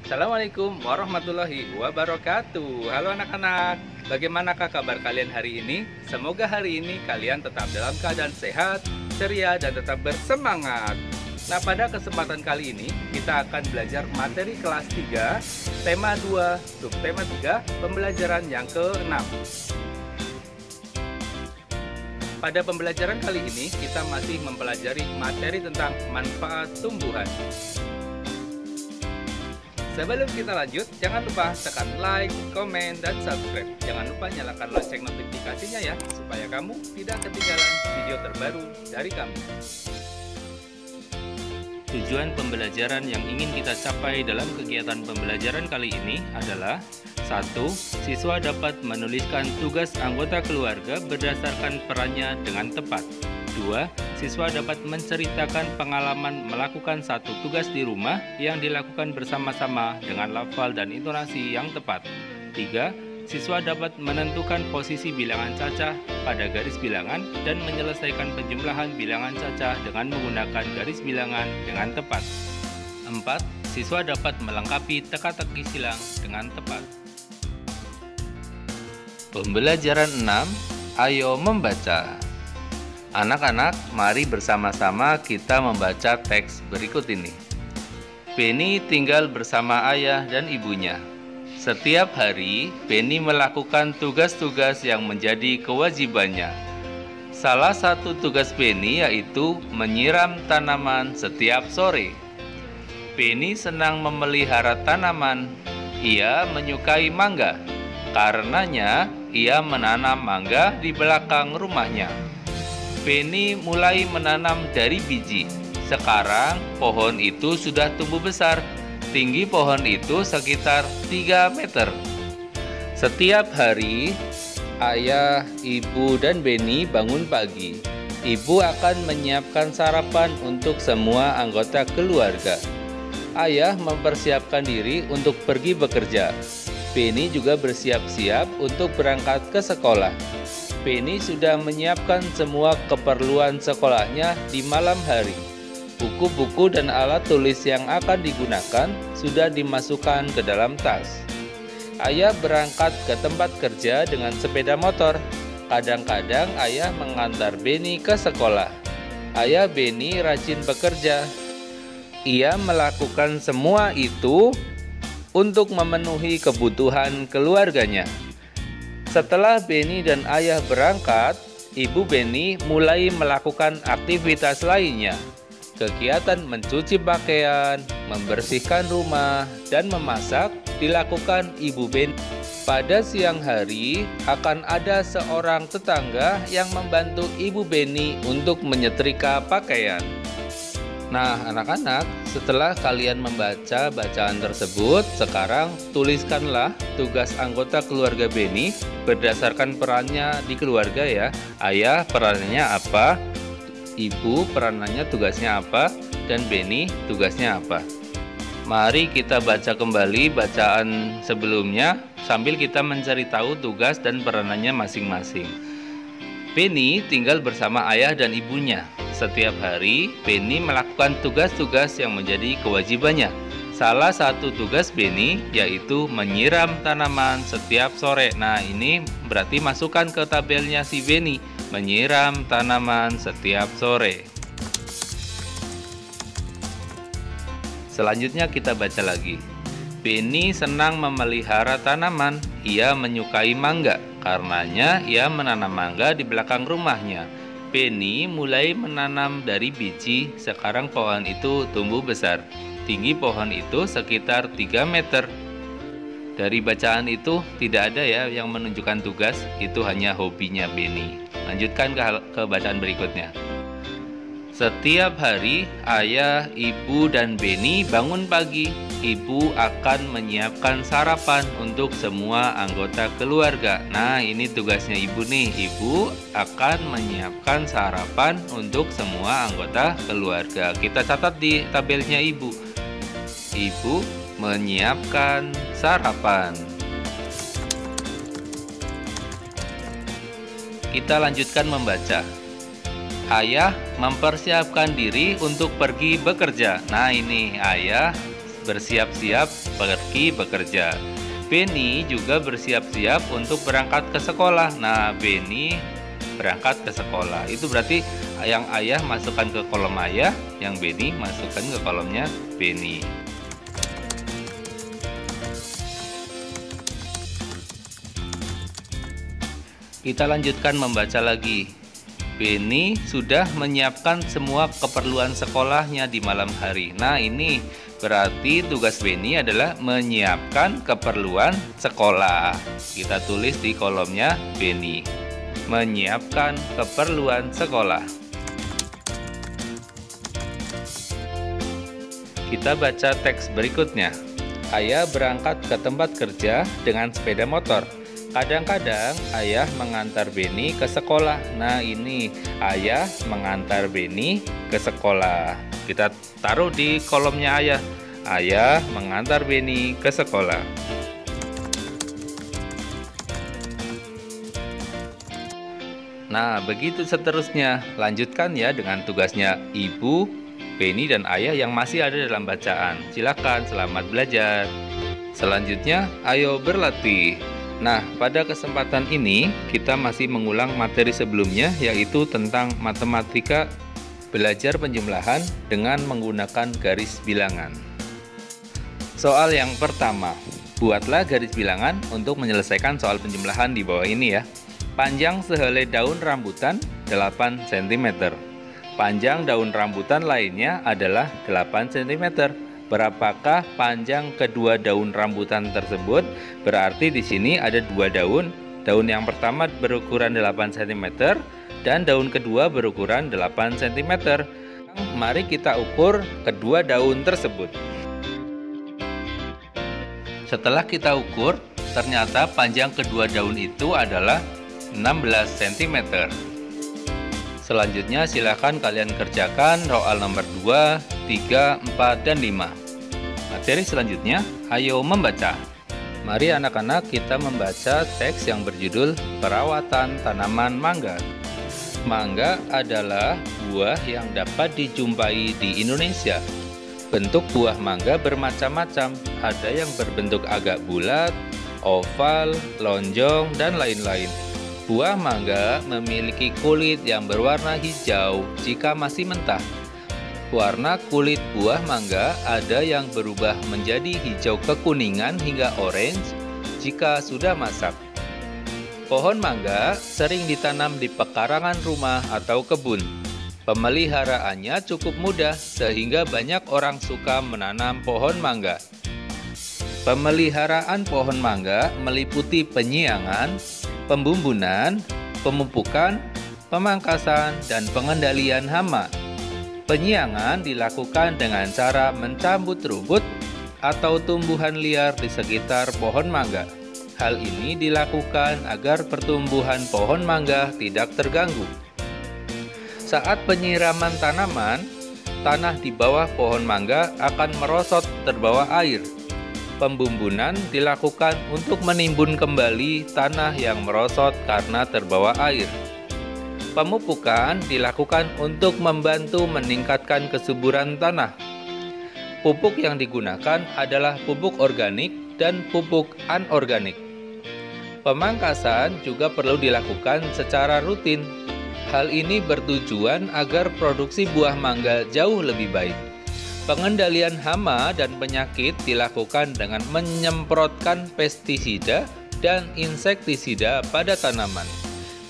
Assalamualaikum warahmatullahi wabarakatuh. Halo anak-anak, bagaimanakah kabar kalian hari ini? Semoga hari ini kalian tetap dalam keadaan sehat, ceria, dan tetap bersemangat. Nah, pada kesempatan kali ini kita akan belajar materi kelas 3, tema 2, subtema 3, pembelajaran yang ke-6. Pada pembelajaran kali ini kita masih mempelajari materi tentang manfaat tumbuhan. Sebelum kita lanjut, jangan lupa tekan like, komen, dan subscribe. Jangan lupa nyalakan lonceng notifikasinya ya, supaya kamu tidak ketinggalan video terbaru dari kami. Tujuan pembelajaran yang ingin kita capai dalam kegiatan pembelajaran kali ini adalah 1. Siswa dapat menuliskan tugas anggota keluarga berdasarkan perannya dengan tepat. 2. Siswa dapat menceritakan pengalaman melakukan satu tugas di rumah yang dilakukan bersama-sama dengan lafal dan intonasi yang tepat. 3. Siswa dapat menentukan posisi bilangan cacah pada garis bilangan dan menyelesaikan penjumlahan bilangan cacah dengan menggunakan garis bilangan dengan tepat. 4. Siswa dapat melengkapi teka-teki silang dengan tepat. Pembelajaran 6. Ayo membaca. Anak-anak, mari bersama-sama kita membaca teks berikut ini. Penny tinggal bersama ayah dan ibunya. Setiap hari, Penny melakukan tugas-tugas yang menjadi kewajibannya. Salah satu tugas Penny yaitu menyiram tanaman setiap sore. Penny senang memelihara tanaman. Ia menyukai mangga. Karenanya, ia menanam mangga di belakang rumahnya. Penny mulai menanam dari biji. Sekarang pohon itu sudah tumbuh besar. Tinggi pohon itu sekitar 3 meter. Setiap hari, ayah, ibu, dan Penny bangun pagi. Ibu akan menyiapkan sarapan untuk semua anggota keluarga. Ayah mempersiapkan diri untuk pergi bekerja. Penny juga bersiap-siap untuk berangkat ke sekolah. Penny sudah menyiapkan semua keperluan sekolahnya di malam hari. Buku-buku dan alat tulis yang akan digunakan sudah dimasukkan ke dalam tas. Ayah berangkat ke tempat kerja dengan sepeda motor. Kadang-kadang ayah mengantar Penny ke sekolah. Ayah Penny rajin bekerja. Ia melakukan semua itu untuk memenuhi kebutuhan keluarganya. Setelah Penny dan ayah berangkat, ibu Penny mulai melakukan aktivitas lainnya. Kegiatan mencuci pakaian, membersihkan rumah, dan memasak dilakukan ibu Penny. Pada siang hari, akan ada seorang tetangga yang membantu ibu Penny untuk menyetrika pakaian. Nah, anak-anak, setelah kalian membaca bacaan tersebut, sekarang tuliskanlah tugas anggota keluarga Penny berdasarkan perannya di keluarga ya. Ayah perannya apa, ibu perannya tugasnya apa, dan Penny tugasnya apa. Mari kita baca kembali bacaan sebelumnya sambil kita mencari tahu tugas dan peranannya masing-masing. Penny tinggal bersama ayah dan ibunya. Setiap hari, Penny melakukan tugas-tugas yang menjadi kewajibannya. Salah satu tugas Penny yaitu menyiram tanaman setiap sore. Nah, ini berarti masukkan ke tabelnya si Penny, menyiram tanaman setiap sore. Selanjutnya kita baca lagi. Penny senang memelihara tanaman. Ia menyukai mangga. Karenanya ia menanam mangga di belakang rumahnya. Penny mulai menanam dari biji. Sekarang pohon itu tumbuh besar. Tinggi pohon itu sekitar 3 meter. Dari bacaan itu tidak ada ya yang menunjukkan tugas. Itu hanya hobinya Penny. Lanjutkan ke bacaan berikutnya. Setiap hari, ayah, ibu, dan Penny bangun pagi. Ibu akan menyiapkan sarapan untuk semua anggota keluarga. Nah, ini tugasnya ibu nih. Ibu akan menyiapkan sarapan untuk semua anggota keluarga. Kita catat di tabelnya ibu. Ibu menyiapkan sarapan. Kita lanjutkan membaca. Ayah mempersiapkan diri untuk pergi bekerja. Nah, ini ayah bersiap-siap pergi bekerja. Beni juga bersiap-siap untuk berangkat ke sekolah. Nah, Beni berangkat ke sekolah. Itu berarti yang ayah masukkan ke kolom ayah, yang Beni masukkan ke kolomnya Beni. Kita lanjutkan membaca lagi. Beni sudah menyiapkan semua keperluan sekolahnya di malam hari. Nah, ini berarti tugas Beni adalah menyiapkan keperluan sekolah. Kita tulis di kolomnya Beni. Menyiapkan keperluan sekolah. Kita baca teks berikutnya. Ayah berangkat ke tempat kerja dengan sepeda motor. Kadang-kadang ayah mengantar Beni ke sekolah. Nah, ini ayah mengantar Beni ke sekolah. Kita taruh di kolomnya ayah. Ayah mengantar Beni ke sekolah. Nah, begitu seterusnya. Lanjutkan ya dengan tugasnya ibu, Beni, dan ayah yang masih ada dalam bacaan. Silakan, selamat belajar. Selanjutnya, ayo berlatih. Nah, pada kesempatan ini kita masih mengulang materi sebelumnya, yaitu tentang matematika belajar penjumlahan dengan menggunakan garis bilangan. Soal yang pertama, buatlah garis bilangan untuk menyelesaikan soal penjumlahan di bawah ini ya. Panjang sehelai daun rambutan 8 cm. Panjang daun rambutan lainnya adalah 8 cm. Berapakah panjang kedua daun rambutan tersebut? Berarti di sini ada dua daun. Daun yang pertama berukuran 8 cm dan daun kedua berukuran 8 cm. Mari kita ukur kedua daun tersebut. Setelah kita ukur, ternyata panjang kedua daun itu adalah 16 cm. Selanjutnya silakan kalian kerjakan soal nomor 2, 3, 4, dan 5. Materi selanjutnya, ayo membaca. Mari anak-anak kita membaca teks yang berjudul Perawatan Tanaman Mangga. Mangga adalah buah yang dapat dijumpai di Indonesia. Bentuk buah mangga bermacam-macam, ada yang berbentuk agak bulat, oval, lonjong, dan lain-lain. Buah mangga memiliki kulit yang berwarna hijau jika masih mentah. Warna kulit buah mangga ada yang berubah menjadi hijau kekuningan hingga orange jika sudah masak. Pohon mangga sering ditanam di pekarangan rumah atau kebun. Pemeliharaannya cukup mudah sehingga banyak orang suka menanam pohon mangga. Pemeliharaan pohon mangga meliputi penyiangan, pembumbunan, pemupukan, pemangkasan, dan pengendalian hama. Penyiangan dilakukan dengan cara mencabut rumput atau tumbuhan liar di sekitar pohon mangga. Hal ini dilakukan agar pertumbuhan pohon mangga tidak terganggu. Saat penyiraman tanaman, tanah di bawah pohon mangga akan merosot terbawa air. Pembumbunan dilakukan untuk menimbun kembali tanah yang merosot karena terbawa air. Pemupukan dilakukan untuk membantu meningkatkan kesuburan tanah. Pupuk yang digunakan adalah pupuk organik dan pupuk anorganik. Pemangkasan juga perlu dilakukan secara rutin. Hal ini bertujuan agar produksi buah mangga jauh lebih baik. Pengendalian hama dan penyakit dilakukan dengan menyemprotkan pestisida dan insektisida pada tanaman.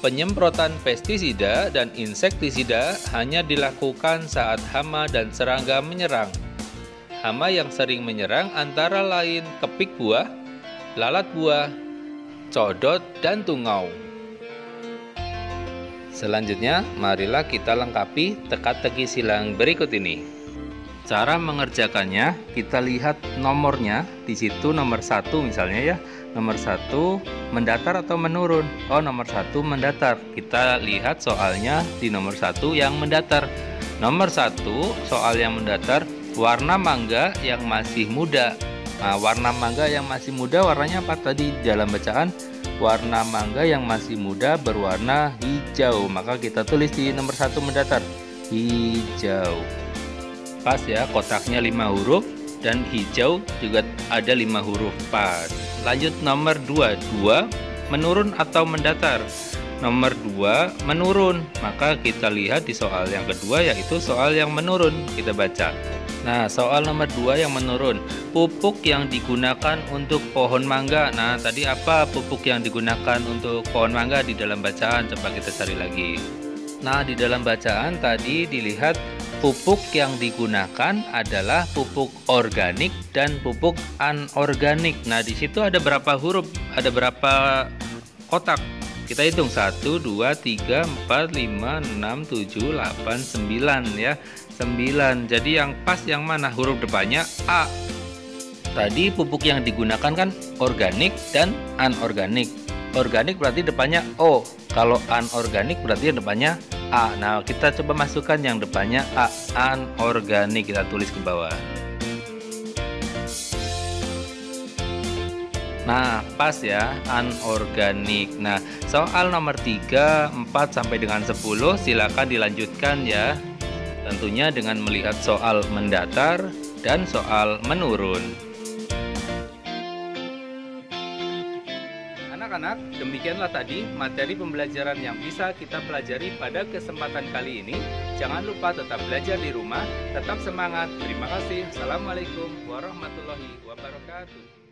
Penyemprotan pestisida dan insektisida hanya dilakukan saat hama dan serangga menyerang. Hama yang sering menyerang antara lain kepik buah, lalat buah, codot, dan tungau. Selanjutnya, marilah kita lengkapi teka-teki silang berikut ini. Cara mengerjakannya, kita lihat nomornya. Di situ nomor 1 misalnya ya. Nomor 1 mendatar atau menurun. Oh, nomor 1 mendatar. Kita lihat soalnya di nomor 1 yang mendatar. Nomor 1 soal yang mendatar, warna mangga yang masih muda. Nah, warna mangga yang masih muda warnanya apa tadi dalam bacaan? Warna mangga yang masih muda berwarna hijau. Maka kita tulis di nomor 1 mendatar, hijau. Pas ya, kotaknya 5 huruf, dan hijau juga ada 5 huruf pas. Lanjut nomor 2, 2 menurun atau mendatar. Nomor 2 menurun, maka kita lihat di soal yang kedua yaitu soal yang menurun. Kita baca. Nah, soal nomor 2 yang menurun. Pupuk yang digunakan untuk pohon mangga. Nah, tadi apa pupuk yang digunakan untuk pohon mangga di dalam bacaan? Coba kita cari lagi. Nah, di dalam bacaan tadi dilihat pupuk yang digunakan adalah pupuk organik dan pupuk anorganik. Nah, di situ ada berapa huruf? Ada berapa kotak? Kita hitung 1, 2, 3, 4, 5, 6, 7, 8, 9 ya. 9. Jadi yang pas yang mana? Huruf depannya A. Tadi pupuk yang digunakan kan organik dan anorganik. Organik berarti depannya O. Kalau anorganik berarti depannya A. Nah, kita coba masukkan yang depannya A. Anorganik, kita tulis ke bawah. Nah, pas ya, anorganik. Nah, soal nomor 3, 4 sampai dengan 10 silakan dilanjutkan ya. Tentunya dengan melihat soal mendatar dan soal menurun. Anak-anak, demikianlah tadi materi pembelajaran yang bisa kita pelajari pada kesempatan kali ini. Jangan lupa tetap belajar di rumah, tetap semangat. Terima kasih. Assalamualaikum warahmatullahi wabarakatuh.